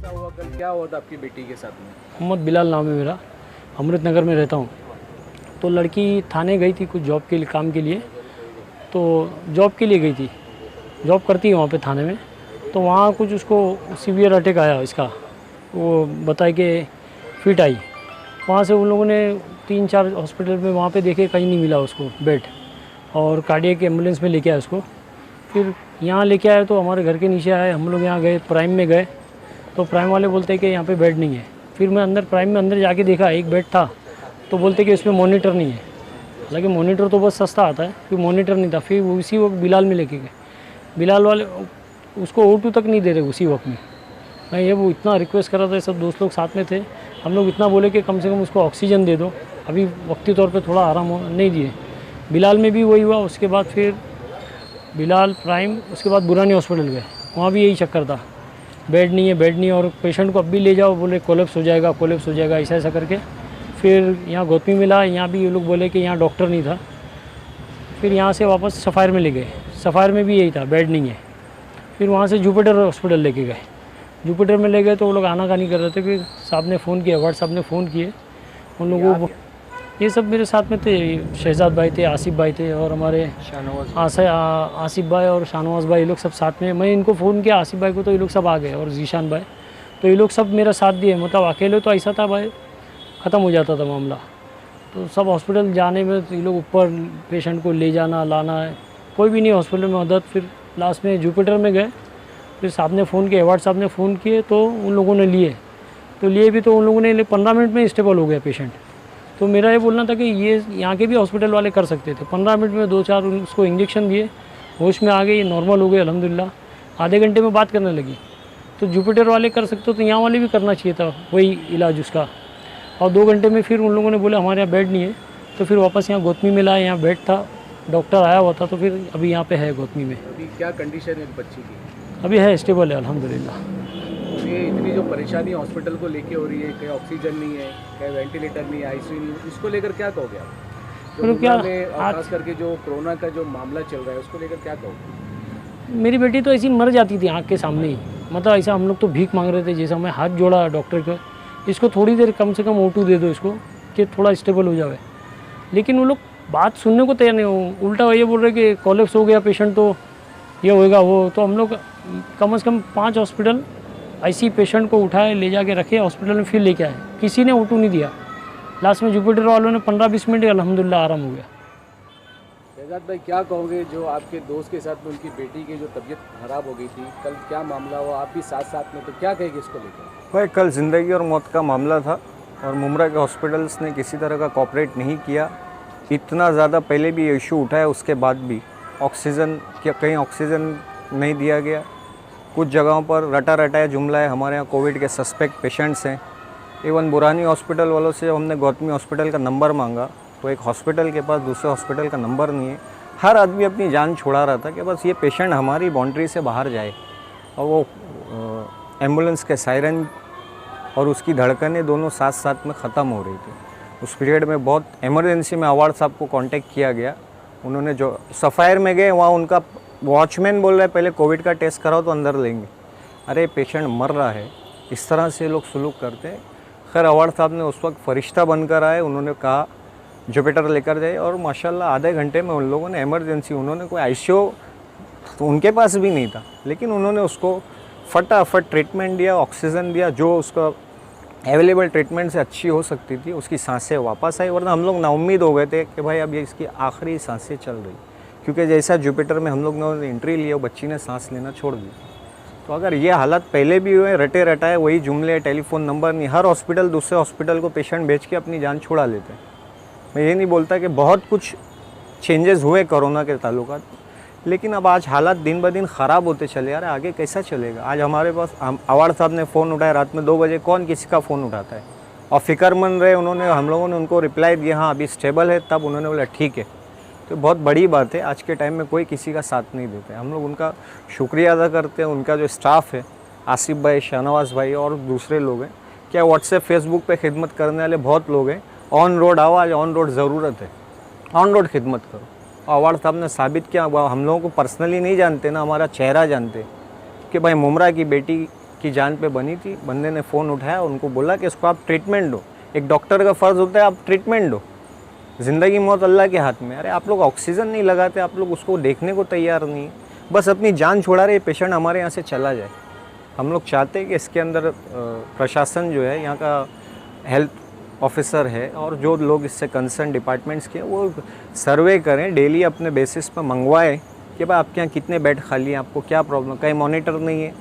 हादसा हुआ कल, क्या हुआ था आपकी बेटी के साथ में? मोहम्मद बिलाल नाम है मेरा, अमृतनगर में रहता हूँ। तो लड़की थाने गई थी कुछ जॉब के लिए, काम के लिए। तो जॉब के लिए गई थी, जॉब करती है वहाँ पे थाने में। तो वहाँ कुछ उसको सीवियर अटैक आया इसका, वो बताए कि फिट आई। वहाँ से उन लोगों ने 3-4 हॉस्पिटल में वहाँ पे देखे, कहीं नहीं मिला उसको बेड, और कार्डियक एम्बुलेंस में लेके आए उसको। फिर यहाँ लेके आए तो हमारे घर के नीचे आए, हम लोग यहाँ गए, प्राइम में गए। तो प्राइम वाले बोलते हैं कि यहाँ पे बेड नहीं है। फिर मैं अंदर प्राइम में अंदर जाके देखा, एक बेड था। तो बोलते कि इसमें मॉनिटर नहीं है। हालांकि मॉनिटर तो बहुत सस्ता आता है, फिर मॉनिटर नहीं था। फिर उसी वक्त बिलाल में लेके गए, बिलाल वाले उसको O2 तक नहीं दे रहे उसी वक्त में। मैं ये वो इतना रिक्वेस्ट कर रहा था, सब दोस्त लोग साथ में थे, हम लोग इतना बोले कि कम से कम उसको ऑक्सीजन दे दो, अभी वक्ती तौर पे थोड़ा आराम हो, नहीं दिए। बिलाल में भी वही हुआ। उसके बाद फिर बिलाल प्राइम, उसके बाद बुरानी हॉस्पिटल गए, वहाँ भी यही चक्कर था, बेड नहीं है, बेड नहीं है, और पेशेंट को अब भी ले जाओ, बोले कोलेप्स हो जाएगा, कोलेप्स हो जाएगा, ऐसा ऐसा करके। फिर यहाँ गौतमी मिला, यहाँ भी ये लोग बोले कि यहाँ डॉक्टर नहीं था। फिर यहाँ से वापस सफ़ायर में ले गए, सफ़ायर में भी यही था, बेड नहीं है। फिर वहाँ से जुपिटर हॉस्पिटल लेके गए, जुपिटर में ले गए तो वो लोग आनाकानी कर रहे थे। फिर साहब ने फ़ोन किया, व्हाट्सएप ने फ़ोन किए उन लोगों को। ये सब मेरे साथ में थे, शहजाद भाई थे, आसिफ भाई थे, और हमारे आसिफ भाई और शाहनवाज भाई, ये लोग सब साथ में। मैं इनको फ़ोन किया आसिफ भाई को, तो ये लोग सब आ गए, और जीशान भाई, तो ये लोग सब मेरा साथ दिए। मतलब अकेले तो ऐसा था भाई, ख़त्म हो जाता था मामला। तो सब हॉस्पिटल जाने में ये लोग ऊपर पेशेंट को ले जाना लाना है, कोई भी नहीं हॉस्पिटल में मदद। फिर लास्ट में जुपिटर में गए, फिर साहब ने फ़ोन किया, एवार्ड साहब ने फ़ोन किए, तो उन लोगों ने लिए, तो लिए भी, तो उन लोगों ने 15 मिनट में स्टेबल हो गया पेशेंट। तो मेरा ये बोलना था कि ये यहाँ के भी हॉस्पिटल वाले कर सकते थे। 15 मिनट में 2-4 उसको इंजेक्शन दिए, होश में आ गई, नॉर्मल हो गए अल्हम्दुलिल्लाह। आधे घंटे में बात करने लगी। तो जुपिटर वाले कर सकते तो यहाँ वाले भी करना चाहिए था वही इलाज उसका। और 2 घंटे में फिर उन लोगों ने बोला हमारे यहाँ बेड नहीं है, तो फिर वापस यहाँ गौतमी में लाए, यहाँ बेड था, डॉक्टर आया हुआ था, तो फिर अभी यहाँ पे है गौतमी में। अभी क्या कंडीशन है बच्ची की? अभी है, स्टेबल है अल्हम्दुलिल्लाह। ये इतनी जो परेशानी हॉस्पिटल को लेके हो रही है, कहीं ऑक्सीजन नहीं है, कहीं वेंटिलेटर नहीं है, ICU नहीं है, इसको लेकर क्या कहोगे आप? जो क्या में खास करके जो कोरोना का जो मामला चल रहा है, उसको लेकर क्या कहोगे? मेरी बेटी तो ऐसी मर जाती थी आँख के सामने ही। मतलब ऐसा हम लोग तो भीख मांग रहे थे, जैसा मैं हाथ जोड़ा डॉक्टर को, इसको थोड़ी देर कम से कम O2 दे दो इसको, कि थोड़ा स्टेबल हो जाए। लेकिन वो लोग बात सुनने को तैयार नहीं हो, उल्टा ये बोल रहे कि कोलेप्स हो गया पेशेंट, तो ये होएगा वो। तो हम लोग कम से कम 5 हॉस्पिटल ऐसी पेशेंट को उठाए, ले जाके रखे हॉस्पिटल में, फिर लेके आए, किसी ने O2 नहीं दिया। लास्ट में जुपिटर वालों ने 15-20 मिनट अल्हम्दुलिल्लाह आराम हो गया। शहजाद भाई, क्या कहोगे जो आपके दोस्त के साथ में उनकी बेटी की जो तबीयत खराब हो गई थी, कल क्या मामला हुआ, आप भी साथ साथ में, तो क्या कहेंगे इसको लेकर? भाई कल ज़िंदगी और मौत का मामला था, और मुमरा के हॉस्पिटल्स ने किसी तरह का कॉपरेट नहीं किया। इतना ज़्यादा पहले भी इशू उठाया, उसके बाद भी ऑक्सीजन, क्या कहीं ऑक्सीजन नहीं दिया गया। कुछ जगहों पर रटा रटाया जुमला है, हमारे यहाँ कोविड के सस्पेक्ट पेशेंट्स हैं। इवन बुरानी हॉस्पिटल वालों से हमने गौतमी हॉस्पिटल का नंबर मांगा, तो एक हॉस्पिटल के पास दूसरे हॉस्पिटल का नंबर नहीं है। हर आदमी अपनी जान छुड़ा रहा था कि बस ये पेशेंट हमारी बाउंड्री से बाहर जाए। और वो एम्बुलेंस के सायरन और उसकी धड़कनें दोनों साथ साथ में ख़त्म हो रही थी। उस पीरियड में बहुत इमरजेंसी में अवार्ड साहब को कांटेक्ट किया गया। उन्होंने जो सफ़ायर में गए, वहाँ उनका वॉचमैन बोल रहा है पहले कोविड का टेस्ट कराओ तो अंदर लेंगे। अरे पेशेंट मर रहा है, इस तरह से लोग सलूक करते हैं। खैर अवार्ड साहब ने उस वक्त फरिश्ता बनकर आए, उन्होंने कहा जुपिटर लेकर जाए, और माशाल्लाह आधे घंटे में उन लोगों ने इमरजेंसी, उन्होंने कोई ICU तो उनके पास भी नहीं था, लेकिन उन्होंने उसको फटाफट ट्रीटमेंट दिया, ऑक्सीजन दिया, जो उसका अवेलेबल ट्रीटमेंट से अच्छी हो सकती थी। उसकी सांसें वापस आई, वरना हम लोग नाउम्मीद हो गए थे कि भाई अब ये इसकी आखिरी सांसें चल रही, क्योंकि जैसा जुपिटर में हम लोग ने एंट्री लिया, बच्ची ने सांस लेना छोड़ दी। तो अगर ये हालत पहले भी हुए, रटे रटाए वही जुमले, टेलीफोन नंबर नहीं, हर हॉस्पिटल दूसरे हॉस्पिटल को पेशेंट भेज के अपनी जान छुड़ा लेते हैं। मैं ये नहीं बोलता कि बहुत कुछ चेंजेस हुए कोरोना के ताल्लुकात, लेकिन अब आज हालात दिन ब दिन ख़राब होते चले आ रहे, आगे कैसा चलेगा। आज हमारे पास अवार्ड साहब ने फ़ोन उठाया रात में 2 बजे, कौन किसी का फ़ोन उठाता है, और फ़िक्रमंद रहे उन्होंने, हम लोगों ने उनको रिप्लाई दिया हाँ अभी स्टेबल है, तब उन्होंने बोला ठीक है। तो बहुत बड़ी बात है, आज के टाइम में कोई किसी का साथ नहीं देता है। हम लोग उनका शुक्रिया अदा करते हैं। उनका जो स्टाफ है, आसिफ भाई, शाहनवाज भाई और दूसरे लोग हैं, क्या व्हाट्सएप फेसबुक पे खिदमत करने वाले बहुत लोग हैं। ऑन रोड आओ, आज ऑन रोड ज़रूरत है, ऑन रोड खिदमत करो। अवार्ड साहब ने साबित किया, हम लोगों को पर्सनली नहीं जानते ना, हमारा चेहरा जानते कि भाई मुमरा की बेटी की जान पे बनी थी। बंदे ने फ़ोन उठाया, उनको बोला कि इसको आप ट्रीटमेंट दो। एक डॉक्टर का फ़र्ज़ होता है आप ट्रीटमेंट दो। ज़िंदगी मौत अल्लाह के हाथ में। अरे आप लोग ऑक्सीजन नहीं लगाते, आप लोग उसको देखने को तैयार नहीं है, बस अपनी जान छुड़ा रहे पेशेंट हमारे यहाँ से चला जाए। हम लोग चाहते हैं कि इसके अंदर प्रशासन जो है, यहाँ का हेल्थ ऑफिसर है और जो लोग इससे कंसर्न डिपार्टमेंट्स के, वो सर्वे करें, डेली अपने बेसिस पर मंगवाएं कि भाई आपके यहाँ कितने बेड खाली हैं, आपको क्या प्रॉब्लम। कहीं मॉनिटर नहीं है,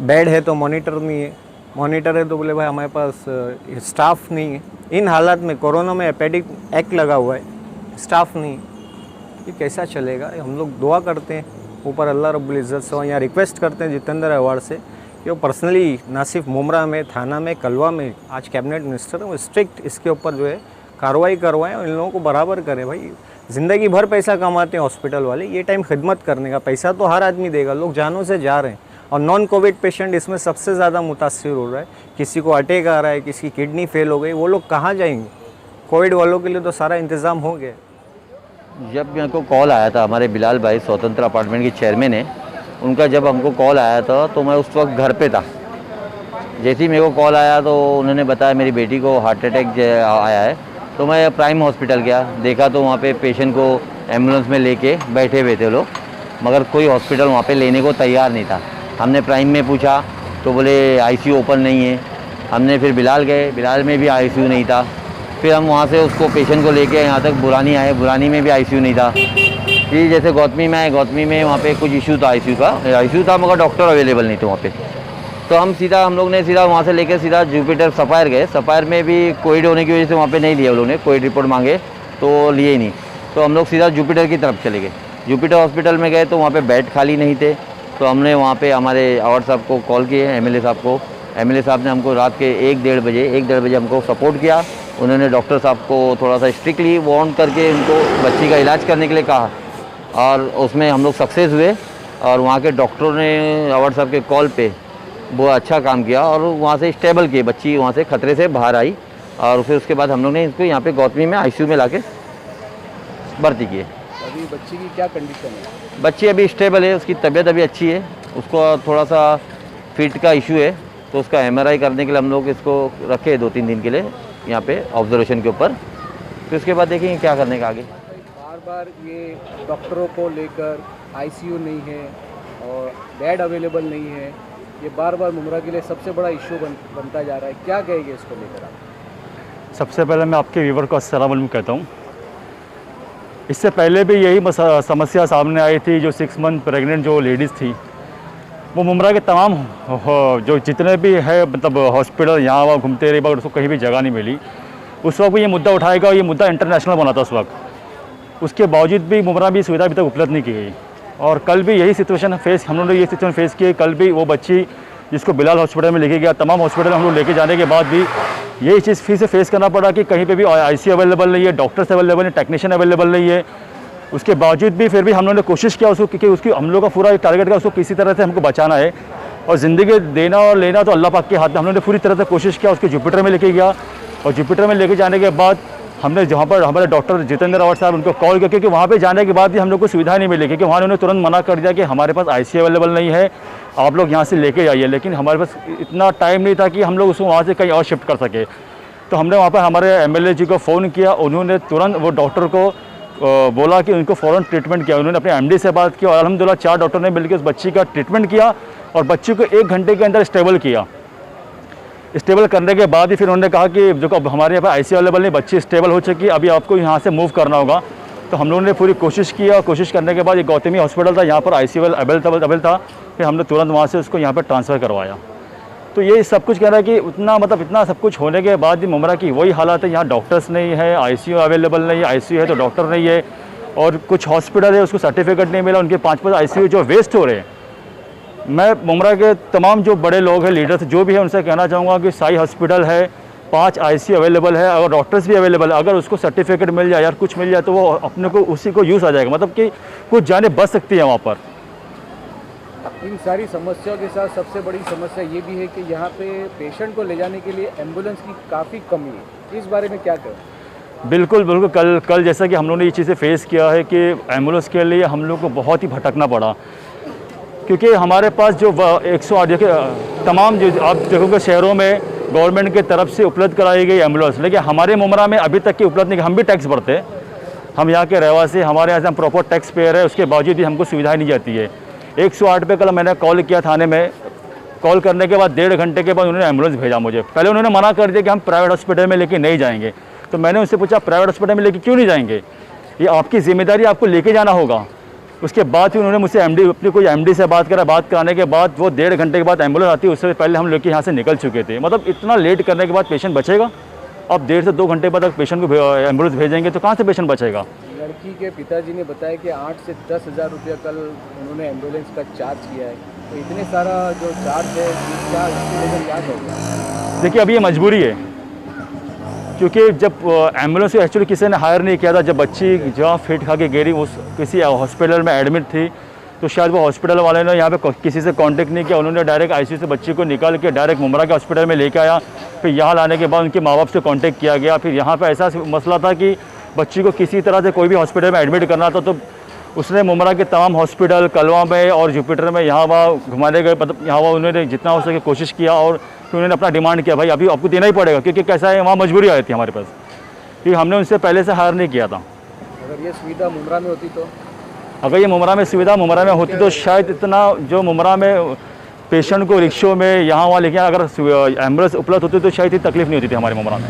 बेड है तो मॉनिटर नहीं है, मॉनिटर है तो बोले भाई हमारे पास स्टाफ नहीं है। इन हालात में कोरोना में एपेडिक एक्ट लगा हुआ है, स्टाफ नहीं है, ये कैसा चलेगा। हम लोग दुआ करते हैं ऊपर अल्लाह रब्बुल इज़्ज़त से, यहाँ रिक्वेस्ट करते हैं जितेंद्र अवार्ड से कि वो पर्सनली ना सिर्फ मुमरा में, थाना में, कलवा में, आज कैबिनेट मिनिस्टर है, वो स्ट्रिक्ट इसके ऊपर जो है कार्रवाई करवाएं और इन लोगों को बराबर करें। भाई ज़िंदगी भर पैसा कमाते हैं हॉस्पिटल वाले, ये टाइम खिदमत करने का पैसा तो हर आदमी देगा, लोग जानों से जा रहे हैं। और नॉन कोविड पेशेंट इसमें सबसे ज़्यादा मुतासिर हो रहा है। किसी को अटैक आ रहा है, किसी की किडनी फेल हो गई, वो लोग कहाँ जाएंगे। कोविड वालों के लिए तो सारा इंतज़ाम हो गया। जब मेरे को कॉल आया था, हमारे बिलाल भाई स्वतंत्र अपार्टमेंट के चेयरमैन है, उनका जब हमको कॉल आया था तो मैं उस वक्त घर पे था। जैसे ही मेरे को कॉल आया तो उन्होंने बताया मेरी बेटी को हार्ट अटैक आया है। तो मैं प्राइम हॉस्पिटल गया, देखा तो वहाँ पे पेशेंट को एम्बुलेंस में लेके बैठे हुए थे लोग, मगर कोई हॉस्पिटल वहाँ पे लेने को तैयार नहीं था। हमने प्राइम में पूछा तो बोले आईसीयू ओपन नहीं है। हमने फिर बिलाल गए, बिलाल में भी आईसीयू नहीं था। फिर हम वहाँ से उसको पेशेंट को लेके यहाँ तक बुरानी आए, बुरानी में भी आईसीयू नहीं था। फिर जैसे गौतमी में आए, गौतमी में वहाँ पे कुछ इशू था, आईसीयू था मगर डॉक्टर अवेलेबल नहीं थे वहाँ पे। तो हम लोग ने सीधा वहाँ से लेकर सीधा जुपिटर सफ़ायर गए। सफ़ायर में भी कोविड होने की वजह से वहाँ पे नहीं लिया, वो लोग ने कोविड रिपोर्ट मांगे तो लिए ही नहीं। तो हम लोग सीधा जुपिटर की तरफ चले गए। जुपिटर हॉस्पिटल में गए तो वहाँ पे बेड खाली नहीं थे। तो हमने वहाँ पे हमारे अवार्ड साहब को कॉल किए, एमएलए साहब को। एमएलए साहब ने हमको रात के 1-1:30 बजे हमको सपोर्ट किया। उन्होंने डॉक्टर साहब को थोड़ा सा स्ट्रिक्टली वार्न करके उनको बच्ची का इलाज करने के लिए कहा और उसमें हम लोग सक्सेस हुए। और वहाँ के डॉक्टरों ने अवार्ड साहब के कॉल पे वो अच्छा काम किया और वहाँ से स्टेबल किए, बच्ची वहाँ से खतरे से बाहर आई। और फिर उसके बाद हम लोग ने इसको यहाँ पे गौतमी में आईसीयू में लाके भर्ती किए। अभी बच्ची की क्या कंडीशन है? बच्ची अभी स्टेबल है, उसकी तबीयत अभी अच्छी है। उसको थोड़ा सा फीट का इशू है तो उसका एमआरआई करने के लिए हम लोग इसको रखे 2-3 दिन के लिए यहाँ पे ऑब्जर्वेशन के ऊपर। फिर उसके बाद देखेंगे क्या करने का आगे। बार बार ये डॉक्टरों को लेकर आईसीयू नहीं है और बेड अवेलेबल नहीं है, ये बार बार मुमरा के लिए सबसे बड़ा इशू बनता जा रहा है। क्या कहेंगे इसको लेकर आप? सबसे पहले मैं आपके व्यूवर को अस्सलाम वालेकुम कहता हूँ। इससे पहले भी यही समस्या सामने आई थी। जो 6 मंथ प्रेग्नेंट जो लेडीज़ थी, वो मुमरा के तमाम जो जितने भी है मतलब हॉस्पिटल यहाँ वहाँ घूमते रहे, मगर उसको कहीं भी जगह नहीं मिली। उस वक्त भी ये मुद्दा उठाएगा, ये मुद्दा इंटरनेशनल बना था उस वक्त। उसके बावजूद भी मुमरा भी सुविधा अभी तक उपलब्ध नहीं की गई। और कल भी यही सिचुएशन हम लोगों ने ये सिचुएशन फेस की। कल भी वो बच्ची जिसको बिलाल हॉस्पिटल में लेके गया, तमाम हॉस्पिटल हम लोग लेके जाने के बाद भी यही चीज़ फिर से फेस करना पड़ा कि कहीं पे भी आईसीयू अवेलेबल नहीं है, डॉक्टर्स अवेलेबल नहीं, टेक्नीशियन अवेलेबल नहीं है। उसके बावजूद भी फिर भी हम लोगों ने कोशिश किया उसको, क्योंकि उसकी हम लोग का पूरा टारगेट का उसको किसी तरह से हमको बचाना है। और ज़िंदगी देना और लेना तो अल्लाह पाक के हाथ में। हम लोगों ने पूरी तरह से कोशिश किया, उसको जुपिटर में लेके गया। और जुपिटर में लेके जाने के बाद हमने जहाँ पर हमारे डॉक्टर जितेंद्र अवार्ड साहब उनको कॉल किया, क्योंकि वहाँ पे जाने के बाद भी हम लोग को सुविधा नहीं मिली, क्योंकि वहाँ उन्होंने तुरंत मना कर दिया कि हमारे पास आईसीयू अवेलेबल नहीं है, आप लोग यहाँ से लेके जाइए। लेकिन हमारे पास इतना टाइम नहीं था कि हम लोग उसको वहाँ से कहीं और शिफ्ट कर सके। तो हमने वहाँ पर हमारे एमएलए जी को फ़ोन किया, उन्होंने तुरंत वो डॉक्टर को बोला कि उनको फ़ौरन ट्रीटमेंट किया। उन्होंने अपने एमडी से बात की और अल्हम्दुलिल्लाह 4 डॉक्टर ने मिलकर उस बच्ची का ट्रीटमेंट किया और बच्ची को 1 घंटे के अंदर स्टेबल किया। स्टेबल करने के बाद ही फिर उन्होंने कहा कि जो अब हमारे यहाँ पर आईसीयू अवेलेबल नहीं, बच्ची स्टेबल हो चुकी, अभी आपको यहाँ से मूव करना होगा। तो हम लोगों ने पूरी कोशिश की और कोशिश करने के बाद ये गौतमी हॉस्पिटल था, यहाँ पर आईसीयू अवेलेबल था। फिर हमने तुरंत वहाँ से उसको यहाँ पर ट्रांसफ़र करवाया। तो ये सब कुछ कह रहा है कि इतना सब कुछ होने के बाद भी मुमरा की वही हालात है। यहाँ डॉक्टर्स नहीं है, आईसीयू अवेलेबल नहीं है, आईसीयू है तो डॉक्टर नहीं है। और कुछ हॉस्पिटल है उसको सर्टिफिकेट नहीं मिला, उनके 5-5 आईसीयू जो वेस्ट हो रहे हैं। मैं मुमरा के तमाम जो बड़े लोग हैं, लीडर्स जो भी है, उनसे कहना चाहूँगा कि साई हॉस्पिटल है, 5 आईसीयू अवेलेबल है और डॉक्टर्स भी अवेलेबल है। अगर उसको सर्टिफिकेट मिल जाए यार, कुछ मिल जाए, तो वो अपने को उसी को यूज़ आ जाएगा, मतलब कि कुछ जाने बच सकती है वहाँ पर। इन सारी समस्याओं के साथ सबसे बड़ी समस्या ये भी है कि यहाँ पे पेशेंट को ले जाने के लिए एम्बुलेंस की काफ़ी कमी है। इस बारे में क्या कहें? बिल्कुल कल जैसा कि हम लोगों ने ये चीज़ें फेस किया है कि एम्बुलेंस के लिए हम लोग को बहुत ही भटकना पड़ा। क्योंकि हमारे पास जो 108 देखिए तमाम जो आप देखोगे शहरों में गवर्नमेंट की तरफ से उपलब्ध कराई गई एम्बुलेंस, लेकिन हमारे मुमरा में अभी तक की उपलब्ध नहीं। हम भी टैक्स भरते हैं, हम यहाँ के रहवासी, हमारे यहाँ से हम प्रॉपर टैक्स पेयर है, उसके बावजूद भी हमको सुविधाएं नहीं जाती है। 108 पे कल मैंने कॉल किया थाने में, कॉल करने के बाद 1.5 घंटे के बाद उन्होंने एम्बुलेंस भेजा मुझे। पहले उन्होंने मना कर दिया कि हम प्राइवेट हॉस्पिटल में लेके नहीं जाएंगे। तो मैंने उनसे पूछा प्राइवेट हॉस्पिटल में लेके क्यों नहीं जाएंगे, ये आपकी जिम्मेदारी, आपको लेके जाना होगा। उसके बाद फिर उन्होंने मुझसे अपनी कोई एमडी से बात करा, बात कराने के बाद वो 1.5 घंटे के बाद एम्बुलेंस आती है, उससे पहले हम लोग यहाँ से निकल चुके थे। मतलब इतना लेट करने के बाद पेशेंट बचेगा? अब 1.5 से 2 घंटे बाद पेशेंट को एम्बुलेंस भेजेंगे तो कहाँ से पेशेंट बचेगा? लड़की के पिताजी ने बताया कि 8 से 10 हज़ार रुपया कल उन्होंने एम्बुलेंस का चार्ज किया है। तो इतने सारा जो चार्ज है इसका क्या कहोगे? देखिए अभी ये मजबूरी है, क्योंकि जब एम्बुलेंस को एक्चुअली किसी ने हायर नहीं किया था, जब बच्ची जहाँ फिट खा के गिरी उस किसी हॉस्पिटल में एडमिट थी, तो शायद वो हॉस्पिटल वाले ने यहाँ पे किसी से कांटेक्ट नहीं किया। उन्होंने डायरेक्ट आईसीयू से बच्ची को निकाल के डायरेक्ट मुमरा के हॉस्पिटल में लेके आया। फिर यहाँ लाने के बाद उनके माँ बाप से कांटेक्ट किया गया। फिर यहाँ पे ऐसा मसला था कि बच्ची को किसी तरह से कोई भी हॉस्पिटल में एडमिट करना था, तो उसने मुमरा के तमाम हॉस्पिटल कलवा में और जुपिटर में यहाँ वहाँ घुमाने गए, मतलब यहाँ वहाँ उन्होंने जितना हो सके कोशिश किया। और फिर उन्होंने अपना डिमांड किया, भाई अभी आपको देना ही पड़ेगा, क्योंकि कैसा है वहाँ मजबूरी आई थी हमारे पास, क्योंकि हमने उनसे पहले से हायर नहीं किया था। अगर ये सुविधा मुमरा में होती तो? अगर ये मुमरा में सुविधा मुमरा में होती तो शायद इतना जो मुमरा में पेशेंट को रिक्शों में यहाँ वहाँ लेके अगर एम्बुलेंस उपलब्ध होती तो शायद इतनी तकलीफ नहीं होती थी हमारे मुमरा में।